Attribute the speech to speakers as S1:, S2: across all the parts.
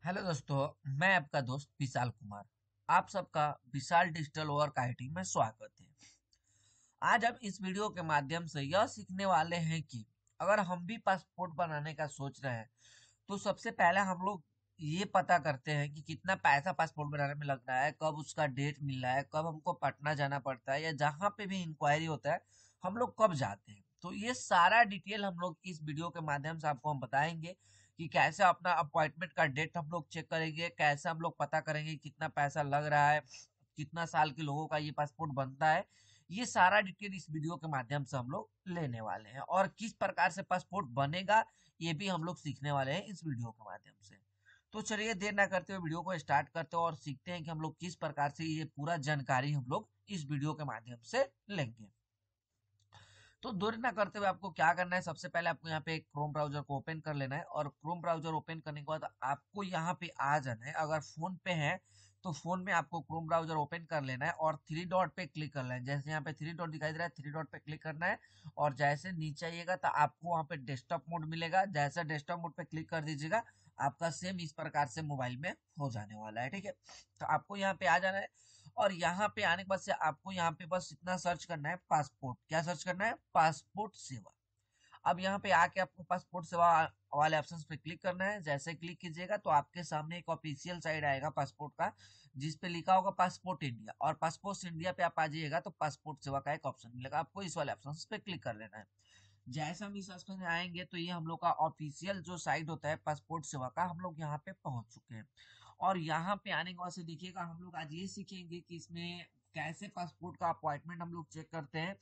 S1: Hello दोस्तों। मैं आपका दोस्त विशाल कुमार। आप सबका विशाल डिजिटल वर्क आईटी में स्वागत है। आज हम इस वीडियो के माध्यम से यह सीखने वाले हैं कि अगर हम भी पासपोर्ट बनाने का सोच रहे हैं तो सबसे पहले हम लोग ये पता करते हैं कि कितना पैसा पासपोर्ट बनाने में लग रहा है, कब उसका डेट मिल रहा है, कब हमको पटना जाना पड़ता है या जहाँ पे भी इंक्वायरी होता है हम लोग कब जाते हैं। तो ये सारा डिटेल हम लोग इस वीडियो के माध्यम से आपको हम बताएंगे कि कैसे अपना अपॉइंटमेंट का डेट हम लोग चेक करेंगे, कैसे हम लोग पता करेंगे कितना पैसा लग रहा है, कितना साल के लोगों का ये पासपोर्ट बनता है। ये सारा डिटेल इस वीडियो के माध्यम से हम लोग लेने वाले हैं और किस प्रकार से पासपोर्ट बनेगा ये भी हम लोग सीखने वाले हैं इस वीडियो के माध्यम से। तो चलिए देर ना करते हुए वीडियो को स्टार्ट करते हैं और सीखते हैं कि हम लोग किस प्रकार से ये पूरा जानकारी हम लोग इस वीडियो के माध्यम से लेंगे। तो देर ना करते हुए आपको क्या करना है, सबसे पहले आपको यहाँ पे क्रोम ब्राउजर को ओपन कर लेना है और क्रोम ब्राउजर ओपन करने के बाद आपको यहाँ पे आ जाना है। अगर फोन पे है तो फोन में आपको क्रोम ब्राउजर ओपन कर लेना है और थ्री डॉट पे क्लिक कर लेना है। जैसे यहाँ पे थ्री डॉट दिखाई दे रहा है, थ्री डॉट पे क्लिक करना है और जैसे नीचे आइएगा तो आपको वहाँ पे डेस्कटॉप मोड मिलेगा। जैसे डेस्कटॉप मोड पे क्लिक कर दीजिएगा आपका सेम इस प्रकार से मोबाइल में हो जाने वाला है। ठीक है, तो आपको यहाँ पे आ जाना है और यहाँ पे आने के बाद से आपको यहाँ पे बस इतना सर्च करना है, पासपोर्ट। क्या सर्च करना है? पासपोर्ट सेवा। अब यहाँ पे आके आपको पासपोर्ट सेवा वाले ऑप्शन पे क्लिक करना है। जैसे क्लिक कीजिएगा तो आपके सामने एक ऑफिशियल साइट आएगा पासपोर्ट का, जिस पे लिखा होगा पासपोर्ट इंडिया, और पासपोर्ट इंडिया पे आप आ जाइएगा तो पासपोर्ट सेवा का एक ऑप्शन मिलेगा, आपको इस वाले ऑप्शन पे क्लिक कर लेना है। जैसे हम इस ऑप्शन में आएंगे तो ये हम लोग का ऑफिशियल जो साइट होता है पासपोर्ट सेवा का, हम लोग यहाँ पे पहुंच चुके हैं। और यहाँ पे आने के बाद से देखिएगा हम लोग आज ये सीखेंगे कि इसमें कैसे पासपोर्ट का अपॉइंटमेंट हम लोग चेक करते हैं,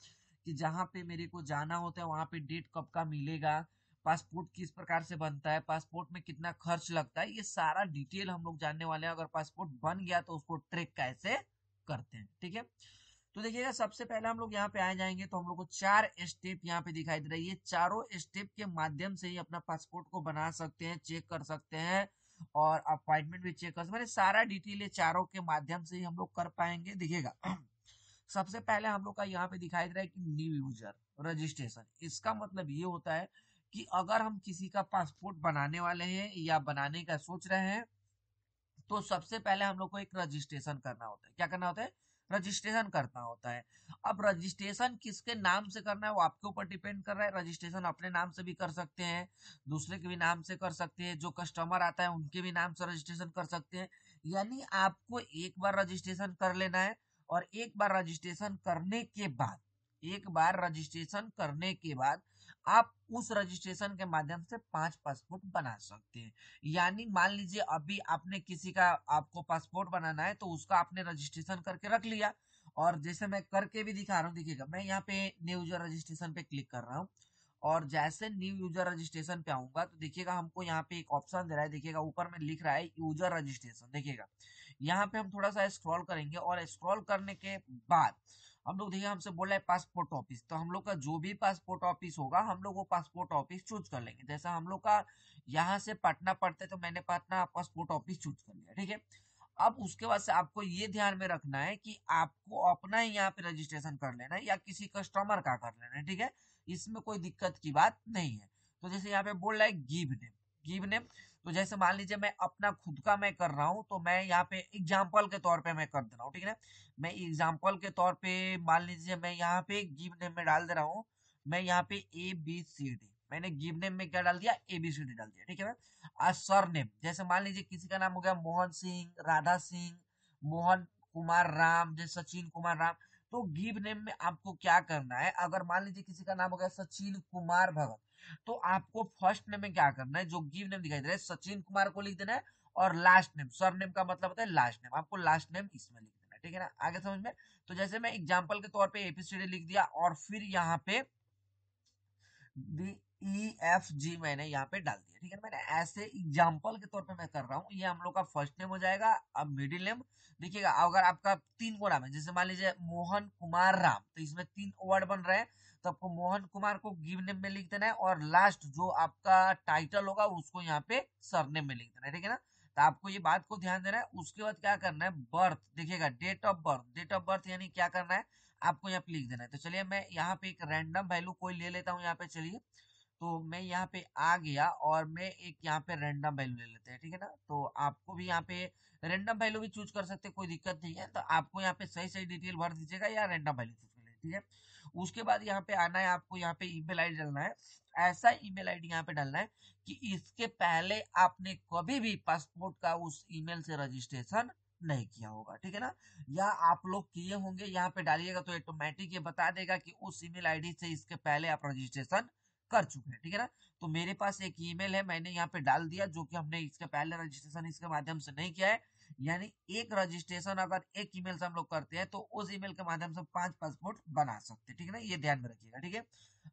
S1: कि जहाँ पे मेरे को जाना होता है वहाँ पे डेट कब का मिलेगा, पासपोर्ट किस प्रकार से बनता है, पासपोर्ट में कितना खर्च लगता है, ये सारा डिटेल हम लोग जानने वाले हैं। अगर पासपोर्ट बन गया तो उसको ट्रैक कैसे करते हैं। ठीक है, तो देखिएगा सबसे पहले हम लोग यहाँ पे आ जाएंगे तो हम लोग को चार स्टेप यहाँ पे दिखाई दे रही है। चारों स्टेप के माध्यम से ही अपना पासपोर्ट को बना सकते हैं, चेक कर सकते हैं और अपॉइंटमेंट भी चेक कर सकते हैं। सारा डिटेल ये चारों के माध्यम से ही हम लोग कर पाएंगे। देखिएगा सबसे पहले हम लोग का यहाँ पे दिखाई दे रहा है कि न्यू यूजर रजिस्ट्रेशन। इसका मतलब ये होता है कि अगर हम किसी का पासपोर्ट बनाने वाले हैं या बनाने का सोच रहे हैं तो सबसे पहले हम लोग को एक रजिस्ट्रेशन करना होता है। क्या करना होता है? रजिस्ट्रेशन करना होता है। अब रजिस्ट्रेशन किसके नाम से करना है वो आपके ऊपर डिपेंड कर रहा है। रजिस्ट्रेशन अपने नाम से भी कर सकते हैं, दूसरे के भी नाम से कर सकते हैं, जो कस्टमर आता है उनके भी नाम से रजिस्ट्रेशन कर सकते हैं। यानी आपको एक बार रजिस्ट्रेशन कर लेना है और एक बार रजिस्ट्रेशन करने के बाद, एक बार रजिस्ट्रेशन करने के बाद आप उस रजिस्ट्रेशन के माध्यम से 5 पासपोर्ट बना सकते हैं। यानी मान लीजिए अभी आपने किसी का, आपको पासपोर्ट बनाना है तो उसका आपने रजिस्ट्रेशन करके रख लिया, और जैसे मैं करके भी दिखा रहा हूँ, देखिएगा मैं यहाँ पे न्यू यूजर रजिस्ट्रेशन पे क्लिक कर रहा हूँ और जैसे न्यू यूजर रजिस्ट्रेशन पे आऊंगा तो देखिएगा हमको यहाँ पे एक ऑप्शन दे रहा है। देखिएगा ऊपर में लिख रहा है यूजर रजिस्ट्रेशन। देखिएगा यहाँ पे हम थोड़ा सा स्क्रॉल करेंगे और स्क्रॉल करने के बाद हम लोग देखिए हमसे बोल रहा है पासपोर्ट ऑफिस, तो हम लोग का जो भी पासपोर्ट ऑफिस होगा हम लोग वो पासपोर्ट ऑफिस चूज कर लेंगे। जैसा हम लोग का यहाँ से पटना पड़ते तो मैंने पटना पासपोर्ट ऑफिस चूज कर लिया। ठीक है, अब उसके बाद से आपको ये ध्यान में रखना है कि आपको अपना ही यहाँ पे रजिस्ट्रेशन कर लेना है या किसी कस्टमर का कर लेना है। ठीक है, इसमें कोई दिक्कत की बात नहीं है। तो जैसे यहाँ पे बोल रहा है गिव नेम, गिव नेम, तो जैसे मान लीजिए मैं अपना खुद का मैं कर रहा हूँ तो मैं यहाँ पे एग्जाम्पल के तौर पे मैं कर दे रहा हूँ। ठीक है ना, मैं एग्जाम्पल के तौर पे मान लीजिए मैं यहाँ पे गिव नेम में डाल दे रहा हूँ, मैं यहाँ पे ABCD, मैंने गिव नेम में क्या डाल दिया? ABCD डाल दिया। ठीक है ना, सर नेम, जैसे मान लीजिए किसी का नाम हो गया मोहन सिंह, राधा सिंह, मोहन कुमार राम, जैसे सचिन कुमार राम, तो गिव नेम में आपको क्या करना है? अगर मान लीजिए किसी का नाम हो गया सचिन कुमार भगत, तो आपको फर्स्ट नेम में क्या करना है? जो गिव नेम दिखाई दे रहा है सचिन कुमार को लिख देना है और लास्ट नेम, सर नेम का मतलब होता है लास्ट नेम, आपको लास्ट नेम इसमें लिख देना है। ठीक है ना, आगे समझ में? तो जैसे मैं एग्जाम्पल के तौर पे ABCD लिख दिया और फिर यहाँ पे DEFG मैंने यहाँ पे डाल दिया। ठीक है, मैंने ऐसे एग्जाम्पल के तौर पे मैं कर रहा हूँ। ये हम लोग का फर्स्ट नेम हो जाएगा। अब मिडिल नेम देखिएगा, अगर आपका 3 को नाम है, जैसे मान लीजिए मोहन कुमार राम, तो इसमें 3 वर्ड बन रहे हैं, तो आपको मोहन कुमार को गिव नेम में लिख देना है और लास्ट जो आपका टाइटल होगा उसको यहाँ पे सरनेम में लिख देना है। ठीक है ना, तो आपको ये बात को ध्यान देना है। उसके बाद क्या करना है? बर्थ, देखिएगा date of birth, date of birth यानी क्या करना है आपको यहाँ पे लिख देना है। तो चलिए मैं यहाँ पे एक रैंडम वैल्यू कोई ले लेता हूँ यहाँ पे। चलिए तो मैं यहाँ पे आ गया और मैं एक यहाँ पे रैंडम वैल्यू ले लेते हैं, ठीक है ना। तो आपको भी यहाँ पे रैंडम वैल्यू भी चूज कर सकते हैं, कोई दिक्कत नहीं है। तो आपको यहाँ पे सही सही डिटेल भर दीजिएगा या रैंडम वैल्यू चूज कर लीजिए, ठीक है। उसके बाद यहाँ पे आना है, आपको यहाँ पे ईमेल आईडी डालना है। ऐसा ईमेल आईडी यहाँ पे डालना है कि इसके पहले आपने कभी भी पासपोर्ट का उस ईमेल से रजिस्ट्रेशन नहीं किया होगा, ठीक है ना। या आप लोग किए होंगे, यहाँ पे डालिएगा तो ऑटोमेटिक ये बता देगा कि उस ईमेल आईडी से इसके पहले आप रजिस्ट्रेशन कर चुके हैं, ठीक है ना। तो मेरे पास एक ईमेल है, मैंने यहाँ पे डाल दिया, जो कि हमने इसके पहले रजिस्ट्रेशन इसके माध्यम से नहीं किया है। यानी एक रजिस्ट्रेशन अगर एक ईमेल से हम लोग करते हैं तो उस ईमेल के माध्यम से 5 पासपोर्ट बना सकते हैं, ठीक है ना। ये ध्यान में रखिएगा, ठीक है।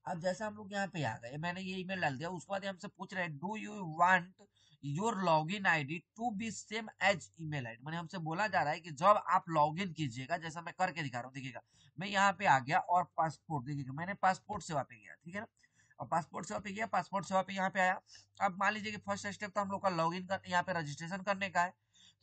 S1: अब जैसे हम लोग यहाँ पे आ गए, मैंने ये ईमेल डाल दिया, उसके बाद हमसे पूछ रहे हैं do you want your login ID to be same as email ID. मैंने हमसे बोला जा रहा है कि जब आप लॉगिन कीजिएगा, जैसा मैं करके दिखा रहा हूँ, देखिएगा मैं यहाँ पे आ गया और पासपोर्ट, देखिएगा मैंने पासपोर्ट सेवा पे गया, ठीक है ना। और पासपोर्ट सेवा पे गया, पासपोर्ट सेवा पे यहाँ पे आया। अब मान लीजिए कि फर्स्ट स्टेप तो हम लोग का लॉगिन कर, यहाँ पे रजिस्ट्रेशन करने का है।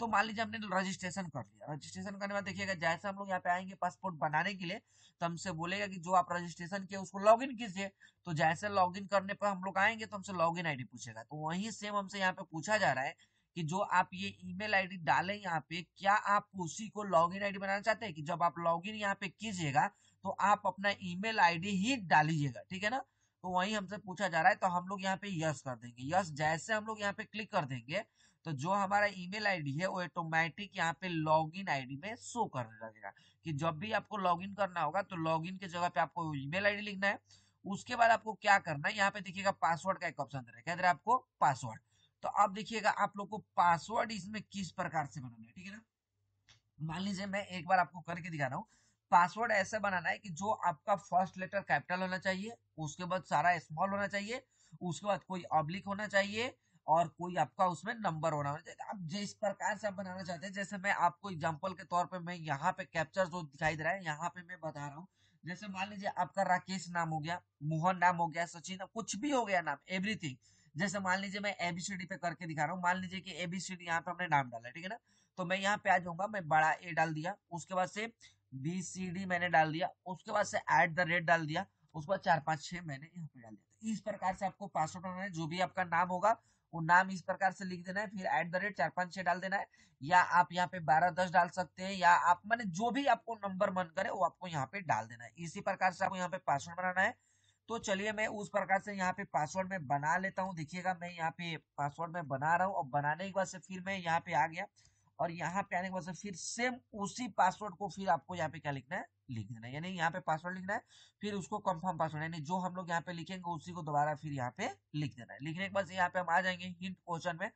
S1: तो मान लीजिए हमने रजिस्ट्रेशन कर लिया, रजिस्ट्रेशन करने के बाद देखिएगा जैसे हम लोग यहाँ पे आएंगे पासपोर्ट बनाने के लिए, तो हमसे बोलेगा कि जो आप रजिस्ट्रेशन किए उसको लॉगिन कीजिए। तो जैसे लॉगिन करने पर हम लोग आएंगे तो हमसे लॉगिन आईडी पूछेगा। तो वही सेम हमसे यहाँ पे पूछा जा रहा है कि जो आप ये ईमेल आईडी डालें यहाँ पे, क्या आप उसी को लॉगिन आईडी बनाना चाहते हैं कि जब आप लॉगिन यहाँ पे कीजिएगा तो आप अपना ईमेल आईडी ही डालीजिएगा, ठीक है ना। तो वही हमसे पूछा जा रहा है, तो हम लोग यहाँ पे यस कर देंगे। यस जैसे हम लोग यहाँ पे क्लिक कर देंगे तो जो हमारा ईमेल आईडी है वो ऑटोमेटिक यहाँ पे लॉगिन आईडी में शो करने लगेगा कि जब भी आपको लॉगिन करना होगा तो लॉगिन के जगह पे आपको ईमेल आईडी लिखना है। उसके बाद आपको क्या करना है, यहाँ पे देखिएगा पासवर्ड का एक ऑप्शन दे रहा है, क्या दे रहा है आपको, पासवर्ड। तो अब देखिएगा आप लोग को पासवर्ड इसमें किस प्रकार से बनाना है, ठीक है ना। मान लीजिए मैं एक बार आपको करके दिखा रहा हूँ। पासवर्ड ऐसे बनाना है कि जो आपका फर्स्ट लेटर कैपिटल होना चाहिए, उसके बाद सारा स्मॉल होना चाहिए, उसके बाद कोई ऑब्लिक होना चाहिए और कोई आपका उसमें नंबर होना चाहिए। आप जिस प्रकार से आप बनाना चाहते हैं, जैसे मैं आपको एग्जांपल के तौर पे मैं यहाँ पे कैप्चर जो दिखाई दे रहा है यहाँ पे मैं बता रहा हूँ। जैसे मान लीजिए आपका राकेश नाम हो गया, मोहन नाम हो गया, सचिन कुछ भी हो गया नाम, एवरीथिंग। जैसे मान लीजिए मैं एबीसीडी पे करके दिखा रहा हूँ, मान लीजिए कि एबीसीडी यहाँ पे हमने नाम डाला है, ठीक है ना। तो मैं यहाँ पे आ जाऊंगा, मैं बड़ा ए डाल दिया, उसके बाद से BCD मैंने डाल दिया, उसके बाद से @ डाल दिया, उसके बाद 4 5 6 मैंने यहाँ पे डाल दिया। तो इस प्रकार से आपको पासवर्ड बनाना है, जो भी आपका नाम होगा वो नाम इस प्रकार से लिख देना है, फिर @ 4 5 6 डाल देना है। या आप यहाँ पे 12 10 डाल सकते हैं, या आप मैंने जो भी आपको नंबर मन करे वो आपको यहाँ पे डाल देना है। इसी प्रकार से आपको यहाँ पे पासवर्ड बनाना है। तो चलिए मैं उस प्रकार से यहाँ पे पासवर्ड में बना लेता हूँ। देखिएगा मैं यहाँ पे पासवर्ड में बना रहा हूँ, और बनाने के बाद से फिर मैं यहाँ पे आ गया, और यहाँ पे आने के बाद से फिर सेम उसी पासवर्ड को फिर आपको यहाँ पे क्या लिखना है, लिख देना है। यानी यहाँ पे पासवर्ड लिखना है, फिर उसको कंफर्म पासवर्ड, यानी जो हम लोग यहाँ पे लिखेंगे उसी को दोबारा फिर यहाँ पे लिख देना है। लिखने के बाद यहाँ पे हम आ जाएंगे हिंट क्वेश्चन में।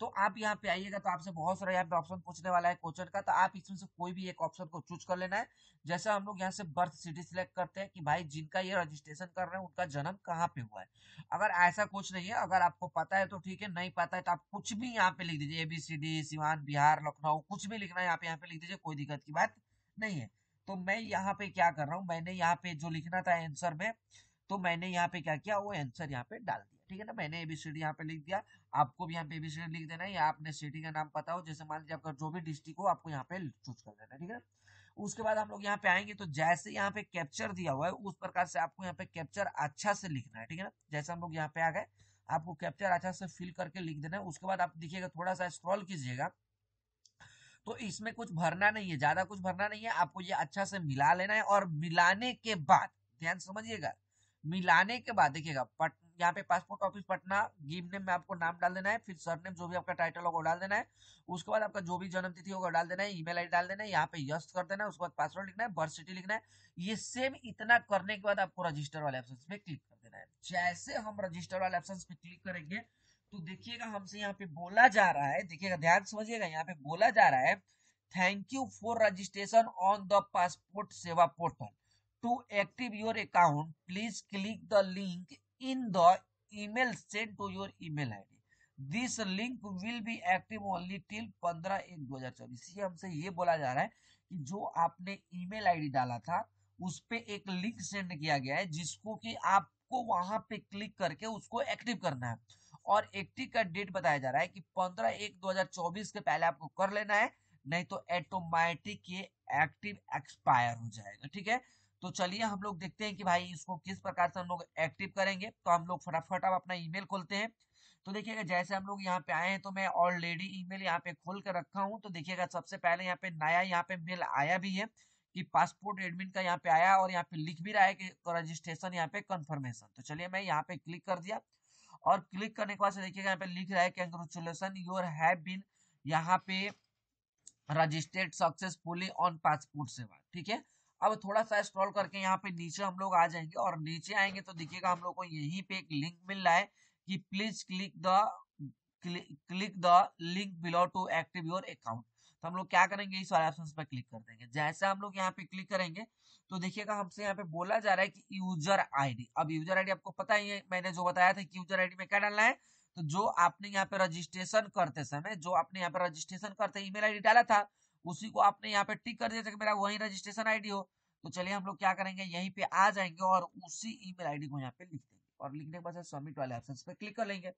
S1: तो आप यहाँ पे आइएगा तो आपसे बहुत सारा यहाँ पे ऑप्शन पूछने वाला है क्वेश्चन का, तो आप इसमें से कोई भी एक ऑप्शन को चूज कर लेना है। जैसे हम लोग यहाँ से बर्थ सिटी सिलेक्ट करते हैं कि भाई जिनका ये रजिस्ट्रेशन कर रहे हैं उनका जन्म कहाँ पे हुआ है। अगर ऐसा कुछ नहीं है, अगर आपको पता है तो ठीक है, नहीं पता है तो आप कुछ भी यहाँ पे लिख दीजिए, ABCD सिवान बिहार लखनऊ कुछ भी लिखना है यहाँ पे लिख दीजिए, कोई दिक्कत की बात नहीं है। तो मैं यहाँ पे क्या कर रहा हूँ, मैंने यहाँ पे जो लिखना था आंसर में, तो मैंने यहाँ पे क्या किया, वो आंसर यहाँ पे डाल दिया, ठीक है ना। मैंने ABCD यहाँ पे लिख दिया, आपको भी यहाँ पे ABCD लिख देना है, या आपने सिटी का नाम पता हो, जैसे मान लीजिए आपका जो भी डिस्ट्रिक्ट हो आपको यहाँ पे चूज कर देना है, ठीक है। उसके बाद हम लोग यहाँ पे आएंगे तो जैसे यहाँ पे कैप्चर दिया हुआ है उस प्रकार से आपको यहाँ पे कैप्चर अच्छा से लिखना है, ठीक है ना। जैसे हम लोग यहाँ पे आ गए, आपको कैप्चर अच्छा से फिल करके लिख देना है। उसके बाद आप देखिएगा थोड़ा सा स्क्रॉल कीजिएगा, तो इसमें कुछ भरना नहीं है, ज्यादा कुछ भरना नहीं है, आपको ये अच्छा से मिला लेना है। और मिलाने के बाद ध्यान समझिएगा, मिलाने के बाद देखिएगा यहाँ पे passport office Patna, give name में आपको नाम डाल देना है, फिर सरनेम जो भी आपका टाइटल होगा वो डाल देना है। उसके बाद आपका जो भी जन्म तिथि होगा डाल देना है, ईमेल आईडी डाल देना है, यहाँ पे यस कर देना है, उसके बाद पासवर्ड लिखना है, बर्थ सिटी लिखना है। ये सेम इतना करने के बाद आपको रजिस्टर वाले ऑप्शन पे क्लिक कर देना है। जैसे हम रजिस्टर वाले ऑप्शन पे क्लिक करेंगे तो देखिएगा हमसे यहाँ पे बोला जा रहा है, देखिएगा ध्यान समझिएगा, यहाँ पे बोला जा रहा है thank you for registration on the passport Seva portal. To active your account, please click the link in the email sent to your email ID. This link will be active only till 15/1/2024। ये हमसे ये बोला जा रहा है कि जो आपने ईमेल आईडी डाला था उस पे एक लिंक सेंड किया गया है, जिसको कि आपको वहां पे क्लिक करके उसको एक्टिव करना है। और एक्टिव का डेट बताया जा रहा है कि 15/1/2024 के पहले आपको कर लेना है, नहीं तो ऑटोमेटिक ये एक्टिव एक्सपायर हो जाएगा, ठीक है। तो चलिए हम लोग देखते हैं कि भाई इसको किस प्रकार से हम लोग एक्टिव करेंगे। तो हम लोग फटाफट अब अपना ईमेल खोलते हैं। तो देखिएगा जैसे हम लोग यहाँ पे आए हैं तो मैं ऑलरेडी ईमेल यहाँ पे खोल कर रखा हूँ। तो देखिएगा सबसे पहले यहाँ पे नया यहाँ पे मेल आया भी है कि पासपोर्ट एडमिन का यहाँ पे आया, और यहाँ पे लिख भी रहा है कि रजिस्ट्रेशन यहाँ पे कंफर्मेशन। तो चलिए मैं यहाँ पे क्लिक कर दिया, और क्लिक करने के बाद से देखिएगा यहाँ पे लिख रहा है कंग्रेचुलेशन योर हैव बीन यहाँ पे रजिस्टर्ड सक्सेसफुली ऑन पासपोर्ट सेवा। ठीक है, अब थोड़ा सा स्क्रॉल करके यहाँ पे नीचे हम लोग आ जाएंगे, और नीचे आएंगे तो देखिएगा हम लोग को यहीं पे एक लिंक मिल रहा है कि please click the link below to active your account. तो हम लोग क्या करेंगे, इस वाले ऑप्शन पर क्लिक कर देंगे। जैसे हम लोग यहाँ पे क्लिक करेंगे तो देखिएगा हमसे यहाँ पे बोला जा रहा है कि यूजर आईडी। अब यूजर आईडी आपको पता ही है, मैंने जो बताया था कि यूजर आईडी में क्या डालना है। तो जो आपने यहाँ पे रजिस्ट्रेशन करते समय, जो आपने यहाँ पे रजिस्ट्रेशन करते ईमेल आईडी डाला था, उसी को आपने यहाँ पे टिक कर दिया था कि मेरा वही रजिस्ट्रेशन आईडी हो। तो चलिए हम लोग क्या करेंगे, यहीं पे आ जाएंगे और उसी ईमेल आईडी को यहाँ पे लिख देंगे, और लिखने के बाद सबमिट वाले ऑप्शन पे क्लिक कर लेंगे।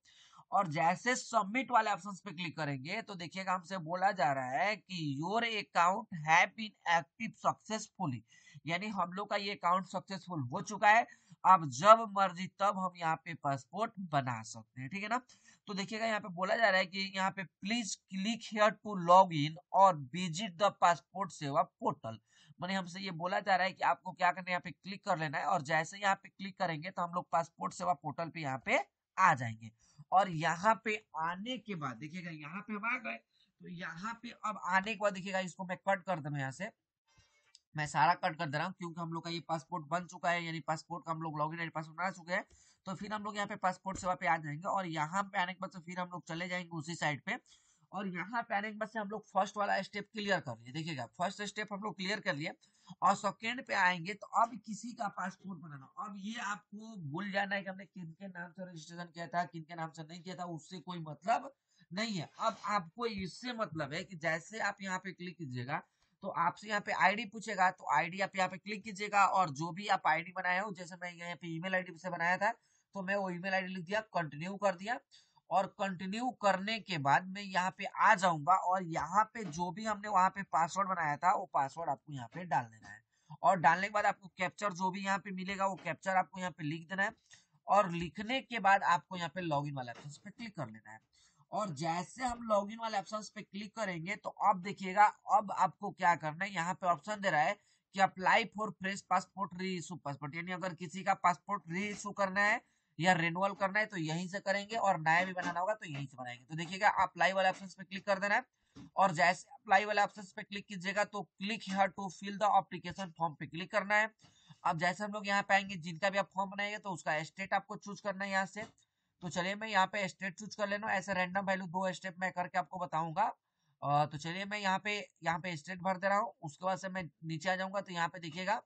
S1: और जैसे सबमिट वाले ऑप्शन पे क्लिक करेंगे तो देखिएगा हमसे बोला जा रहा है कि your account have been active successfully, यानी हम लोग का ये अकाउंट सक्सेसफुल हो चुका है। अब जब मर्जी तब हम यहाँ पे पासपोर्ट बना सकते हैं। ठीक है ना। तो देखिएगा यहाँ पे बोला जा रहा है कि यहाँ पे please click here to log in और visit the passport Seva portal. मैंने हमसे ये बोला जा रहा है कि आपको क्या करना है, यहाँ पे क्लिक कर लेना है, और जैसे यहाँ पे क्लिक करेंगे तो हम लोग पासपोर्ट सेवा पोर्टल पे यहाँ पे आ जाएंगे। और यहाँ पे आने के बाद देखिएगा यहाँ पे हम आ गए। तो यहाँ पे अब आने के बाद देखिएगा, इसको मैं कट कर दूं, यहाँ से मैं सारा कट कर दे रहा हूँ क्योंकि हम लोग का ये पासपोर्ट बन चुका है, यानी पासपोर्ट का हम लोग लॉगिन पासवर्ड बना चुके हैं। तो फिर हम लोग यहाँ पे पासपोर्ट सेवा पे आ जाएंगे, और यहाँ पे आने के बाद फिर हम लोग चले जाएंगे उसी साइड पे। और यहाँ पे आने के बाद से हम लोग फर्स्ट वाला स्टेप क्लियर कर लिए। देखिएगा फर्स्ट स्टेप हम लोग क्लियर कर लिए, और सेकेंड पे आएंगे तो अब किसी का पासपोर्ट बनाना। अब ये आपको भूल जाना है कि हमने किन के नाम से रजिस्ट्रेशन किया था, किन के नाम से नहीं किया था, उससे कोई मतलब नहीं है। अब आपको इससे मतलब है कि जैसे आप यहाँ पे क्लिक कीजिएगा तो आपसे यहाँ पे आईडी पूछेगा, तो आईडी आप यहाँ पे क्लिक कीजिएगा, और जो भी आप आईडी बनाए हो, जैसे मैं यहाँ पे ईमेल आईडी से बनाया था तो मैं वो ईमेल आईडी लिख दिया, कंटिन्यू कर दिया। और कंटिन्यू करने के बाद मैं यहाँ पे आ जाऊंगा, और यहाँ पे जो भी हमने वहां पे पासवर्ड बनाया था वो पासवर्ड आपको यहाँ पे डाल देना है। और डालने के बाद आपको कैप्चर जो भी यहाँ पे मिलेगा वो कैप्चर आपको यहाँ पे लिख देना है, और लिखने के बाद आपको यहाँ पे लॉगिन वाले ऑप्शन पे क्लिक कर लेना है। और जैसे हम लॉगिन वाले ऑप्शन पे क्लिक करेंगे तो अब देखिएगा, अब आपको क्या करना है, यहाँ पे ऑप्शन दे रहा है कि अप्लाई फॉर फ्रेश पासपोर्ट री इशू पासपोर्ट, यानी अगर किसी का पासपोर्ट री इशू करना है या रिन्यूअल करना है तो यहीं से करेंगे, और नया भी बनाना होगा तो यहीं से बनाएंगे। तो देखिएगा अप्लाई वाले ऑप्शन पे क्लिक कर देना है, और जैसे अप्लाई वाले ऑप्शन पे क्लिक कीजिएगा तो click here to fill the application form पे क्लिक करना है। अब जैसे हम लोग यहाँ पे आएंगे, जिनका भी आप फॉर्म बनाएंगे तो उसका स्टेट आपको चूज करना है यहाँ से। तो चलिए मैं यहाँ पे स्टेट चूज कर लेना, ऐसे रैंडम वैल्यू 2 स्टेप मैं करके आपको बताऊंगा। तो चलिए मैं यहाँ पे स्टेट भर दे रहा हूँ। उसके बाद से मैं नीचे आ जाऊंगा, तो यहाँ पे देखिएगा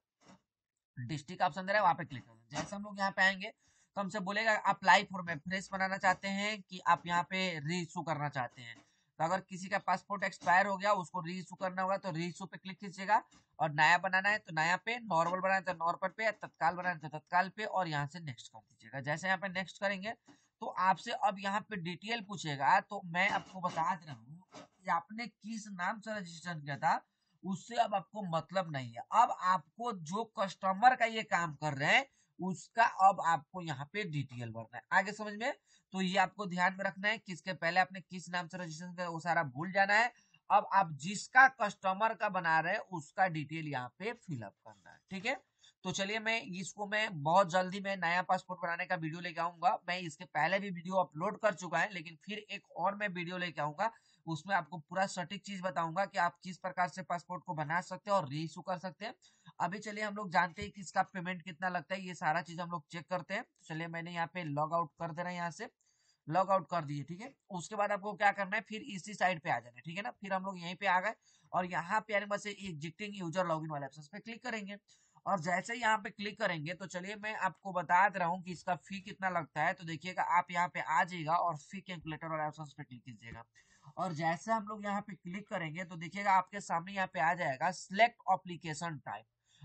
S1: डिस्ट्रिक्ट ऑप्शन दे रहा है, वहां पे क्लिक कर दें। जैसे हम लोग यहाँ पे आएंगे तो हमसे बोलेगा अप्लाई फॉर में फ्रेश बनाना चाहते हैं कि आप यहाँ पे री इशू करना चाहते हैं। तो अगर किसी का पासपोर्ट एक्सपायर हो गया, उसको री इशू करना होगा तो री इशू पे क्लिक कीजिएगा, और नया बनाना है तो नया पे, नॉर्मल बनाना है तो नॉर्मल पे, तत्काल बनाना है तो तत्काल पे, और यहाँ से नेक्स्ट कर दीजिएगा। जैसे यहाँ पे नेक्स्ट करेंगे तो आपसे अब यहाँ पे डिटेल पूछेगा, तो मैं आपको बता दे रहा हूँ कि आपने किस नाम से रजिस्ट्रेशन किया था उससे अब आपको मतलब नहीं है। अब आपको जो कस्टमर का ये काम कर रहे हैं उसका अब आपको यहाँ पे डिटेल भरना है। आगे समझ में? तो ये आपको ध्यान में रखना है, किसके पहले आपने किस नाम से रजिस्ट्रेशन किया वो सारा भूल जाना है। अब आप जिसका कस्टमर का बना रहे हैं उसका डिटेल यहाँ पे फिलअप करना है। ठीक है, तो चलिए मैं बहुत जल्दी मैं नया पासपोर्ट बनाने का वीडियो लेके आऊंगा। मैं इसके पहले भी वीडियो अपलोड कर चुका है, लेकिन फिर एक और मैं वीडियो लेके आऊंगा, उसमें आपको पूरा सटीक चीज बताऊंगा कि आप किस प्रकार से पासपोर्ट को बना सकते हैं और री इशू कर सकते हैं। अभी चलिए हम लोग जानते हैं कि इसका पेमेंट कितना लगता है, ये सारा चीज हम लोग चेक करते हैं। तो चलिए मैंने यहाँ पे लॉग आउट कर दे रहा है, यहाँ से लॉग आउट कर दिए। ठीक है, उसके बाद आपको क्या करना है, फिर इसी साइड पे आ जाना है। ठीक है ना, फिर हम लोग यहीं पे आ गए, और यहाँ पे आने के बाद से एग्जिस्टिंग यूजर लॉगिन वाले ऑप्शन पे क्लिक करेंगे। और जैसे ही यहाँ पे क्लिक करेंगे तो चलिए मैं आपको बता दे रहा हूँ कि इसका फी कितना लगता है। तो देखिएगा आप यहाँ पे आ जाइएगा और फी कैलकुलेटर वाले ऑप्शन पे क्लिक कीजिएगा, और जैसे हम लोग यहाँ पे क्लिक करेंगे तो देखिएगा आपके सामने यहाँ पे आ जाएगा सिलेक्ट एप्लीकेशन टाइप।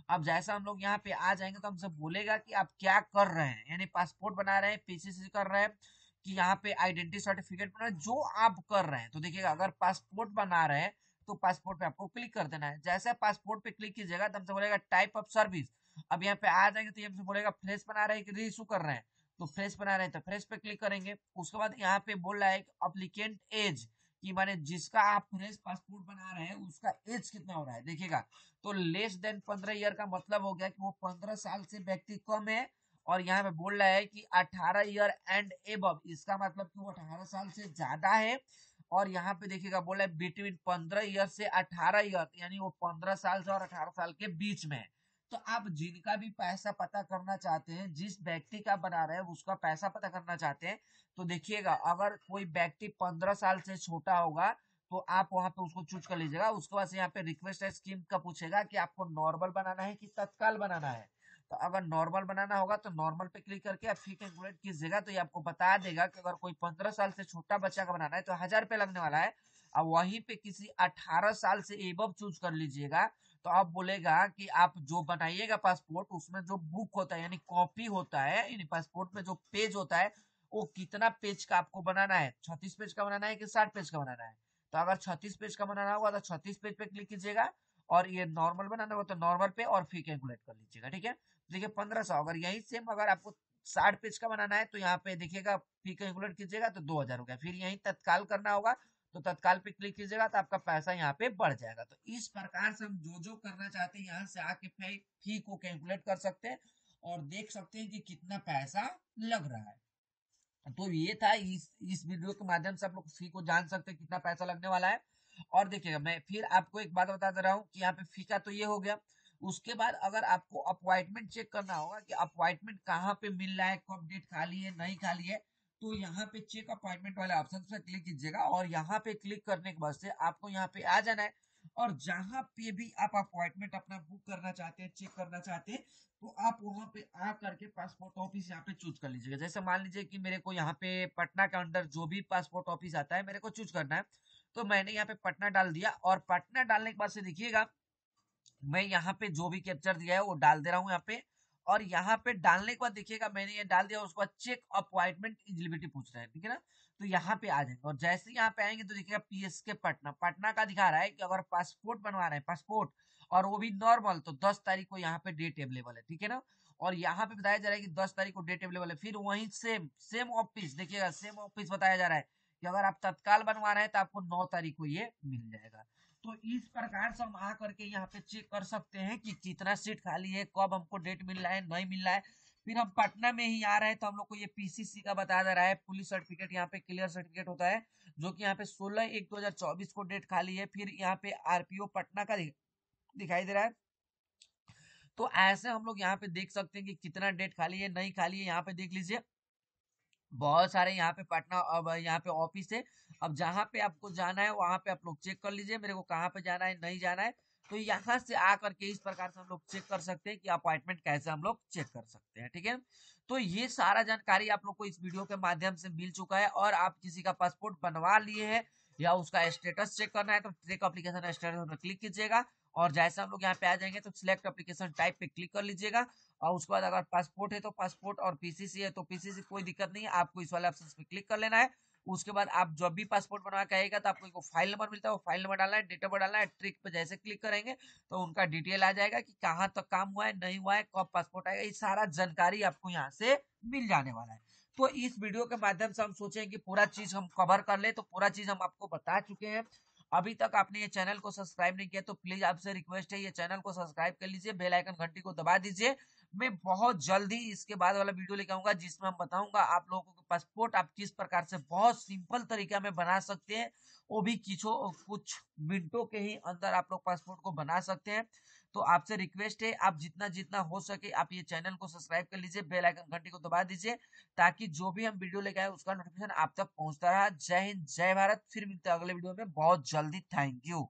S1: अब जैसा हम लोग यहाँ पे आ जाएंगे तो हमसे बोलेगा कि आप क्या कर रहे हैं, यानी पासपोर्ट बना रहे हैं, पीसीसी कर रहे हैं, कि यहाँ पे आइडेंटिटी सर्टिफिकेट बना रहे हैं, जो आप कर रहे हैं। तो देखिएगा अगर पासपोर्ट बना रहे हैं तो पासपोर्ट पे आपको क्लिक कर देना है। जैसे पासपोर्ट पे क्लिक कीजिएगा तो हमसे बोलेगा टाइप ऑफ सर्विस, अब यहाँ पे आ जाएंगे तो ये हमसे बोलेगा फ्रेश बना रहे हैं कि री इशू कर रहे हैं, तो फ्रेश बना रहे हैं तो फ्रेश पे क्लिक करेंगे। उसके बाद यहाँ पे बोल रहा है अप्लीकेंट एज, कि माने जिसका आप फ्रेश पासपोर्ट बना रहे हैं उसका एज कितना हो रहा है, देखिएगा तो लेस देन 15 ईयर का मतलब हो गया कि वो 15 साल से व्यक्ति कम है। और यहाँ पे बोल रहा है कि 18 ईयर एंड एबव, इसका मतलब कि वो 18 साल से ज्यादा है। और यहाँ पे देखिएगा बोल रहा है बिटवीन 15 ईयर से 18 ईयर, यानी वो 15 साल से और 18 साल के बीच में है। तो आप जिनका भी पैसा पता करना चाहते हैं, जिस व्यक्ति का बना रहे हैं उसका पैसा पता करना चाहते हैं, तो देखिएगा अगर कोई व्यक्ति 15 साल से छोटा होगा तो आप वहां पे उसको चूज कर लीजिएगा। उसके बाद से यहाँ पे रिक्वेस्ट स्कीम का पूछेगा कि आपको नॉर्मल बनाना है कि तत्काल बनाना है। तो अगर नॉर्मल बनाना होगा तो नॉर्मल पे क्लिक करके आप फी कैलकुलेट कीजिएगा, तो ये आपको बता देगा कि अगर कोई 15 साल से छोटा बच्चा का बनाना है तो 1000 रुपये लगने वाला है। अब वहीं पे किसी 18 साल से एबव चूज कर लीजिएगा, तो आप बोलेगा कि आप जो बनाइएगा पासपोर्ट उसमें जो बुक होता है यानी कॉपी होता है, यानी पासपोर्ट में जो पेज होता है वो कितना पेज का आपको बनाना है, 36 पेज का बनाना है कि 60 पेज का बनाना है। तो अगर 36 पेज का बनाना होगा तो 36 पेज पे क्लिक कीजिएगा, और ये नॉर्मल बनाना होगा तो नॉर्मल पे और फी कैलकुलेट कर लीजिएगा, ठीक है। देखिए 1500, अगर यही सेम अगर आपको 60 पेज का बनाना है तो यहाँ पे देखिएगा फी कैलकुलेट कीजिएगा तो 2000 हो गया। फिर यही तत्काल करना होगा तो तत्काल पे क्लिक कीजिएगा तो आपका पैसा यहाँ पे बढ़ जाएगा। तो इस प्रकार से हम जो जो करना चाहते हैं यहाँ से आके फी को कैलकुलेट कर सकते हैं और देख सकते हैं कि कितना पैसा लग रहा है। तो ये था इस वीडियो के माध्यम से आप लोग फी को जान सकते हैं कितना पैसा लगने वाला है। और देखिएगा मैं फिर आपको एक बात बता दे रहा हूँ कि यहाँ पे फी का तो ये हो गया। उसके बाद अगर आपको अपॉइंटमेंट चेक करना होगा कि अपॉइंटमेंट कहाँ पे मिल रहा है, कब डेट खाली है नहीं खाली है, तो यहाँ पे चेक अपॉइंटमेंट वाले ऑप्शन पे क्लिक कीजिएगा और यहाँ पे क्लिक करने के बाद से आपको यहाँ पे आ जाना है। और जहां पे भी आप अपॉइंटमेंट अपना बुक करना चाहते हैं, चेक करना चाहते हैं, तो आप वहां पे आ करके पासपोर्ट ऑफिस यहाँ पे चूज कर लीजिएगा। जैसे मान लीजिए कि मेरे को यहाँ पे पटना के अंदर जो भी पासपोर्ट ऑफिस आता है मेरे को चूज करना है, तो मैंने यहाँ पे पटना डाल दिया। और पटना डालने के बाद से देखिएगा मैं यहाँ पे जो भी कैप्चर दिया है वो डाल दे रहा हूँ यहाँ पे। और यहाँ पे डालने के बाद देखिएगा मैंने ये डाल दिया, उसके बाद चेक अपॉइंटमेंट एलिजिबिलिटी पूछ रहा है, ठीक है ना। तो यहाँ पे आ जाएंगे और जैसे ही यहाँ पे आएंगे तो देखिएगा पीएसके पटना, पटना का दिखा रहा है कि अगर पासपोर्ट बनवा रहे हैं पासपोर्ट और वो भी नॉर्मल, तो 10 तारीख को यहाँ पे डेट अवेलेबल है, ठीक है ना। और यहाँ पे बताया जा रहा है कि 10 तारीख को डेट अवेलेबल है। फिर वही सेम सेम ऑफिस देखिएगा, सेम ऑफिस बताया जा रहा है कि अगर आप तत्काल बनवा रहे हैं तो आपको 9 तारीख को ये मिल जाएगा। तो इस प्रकार से हम आ करके यहाँ पे चेक कर सकते हैं कि कितना सीट खाली है, कब हमको डेट मिल रहा है नहीं मिल रहा है। फिर हम पटना में ही आ रहे हैं तो हम लोग को ये पीसीसी का बताया जा रहा है, पुलिस सर्टिफिकेट यहाँ पे क्लियर सर्टिफिकेट होता है, जो कि यहाँ पे 16/1/2024 को डेट खाली है। फिर यहाँ पे आरपीओ पटना का दिखाई दे रहा है। तो ऐसे हम लोग यहाँ पे देख सकते हैं कि कितना डेट खाली है नहीं खाली है, यहाँ पे देख लीजिए बहुत सारे यहाँ पे पटना अब यहाँ पे ऑफिस है। अब जहाँ पे आपको जाना है वहां पे आप लोग चेक कर लीजिए मेरे को कहाँ पे जाना है नहीं जाना है। तो यहाँ से आकर के इस प्रकार से हम लोग चेक कर सकते हैं कि अपॉइंटमेंट कैसे हम लोग चेक कर सकते हैं, ठीक है। तो ये सारा जानकारी आप लोग को इस वीडियो के माध्यम से मिल चुका है। और आप किसी का पासपोर्ट बनवा लिए हैं या उसका स्टेटस चेक करना है तो चेक एप्लीकेशन स्टेटस पर क्लिक कीजिएगा और जैसे हम लोग यहाँ पे आ जाएंगे तो सिलेक्ट एप्लीकेशन टाइप पे क्लिक कर लीजिएगा। और उसके बाद अगर पासपोर्ट है तो पासपोर्ट और पीसीसी है तो पीसीसी, कोई दिक्कत नहीं है, आपको इस वाले ऑप्शन पे क्लिक कर लेना है। उसके बाद आप जब भी पासपोर्ट बनवा के आएगा तो आपको एक फाइल नंबर मिलता है, वो फाइल नंबर डालना है, डेट ऑफ बर्थ डालना है, ट्रिक पे जैसे क्लिक करेंगे तो उनका डिटेल आ जाएगा कि कहाँ तक काम हुआ है नहीं हुआ है, कब पासपोर्ट आएगा, ये सारा जानकारी आपको यहाँ से मिल जाने वाला है। तो इस वीडियो के माध्यम से हम सोचें कि पूरा चीज हम कवर कर ले, तो पूरा चीज हम आपको बता चुके हैं। अभी तक आपने ये चैनल को सब्सक्राइब नहीं किया तो प्लीज आपसे रिक्वेस्ट है ये चैनल को सब्सक्राइब कर लीजिए, बेल आइकन घंटी को दबा दीजिए। मैं बहुत जल्दी इसके बाद वाला वीडियो लेकर आऊंगा जिसमें हम बताऊंगा आप लोगों को पासपोर्ट आप किस प्रकार से बहुत सिंपल तरीका में बना सकते हैं, वो भी कुछ मिनटों के ही अंदर आप लोग पासपोर्ट को बना सकते हैं। तो आपसे रिक्वेस्ट है आप जितना जितना हो सके आप ये चैनल को सब्सक्राइब कर लीजिए, बेल आइकन घंटी को दबा दीजिए ताकि जो भी हम वीडियो लेके आए उसका नोटिफिकेशन आप तक पहुंचता रहा। जय हिंद जय भारत, फिर मिलते हैं अगले वीडियो में बहुत जल्दी। Thank you.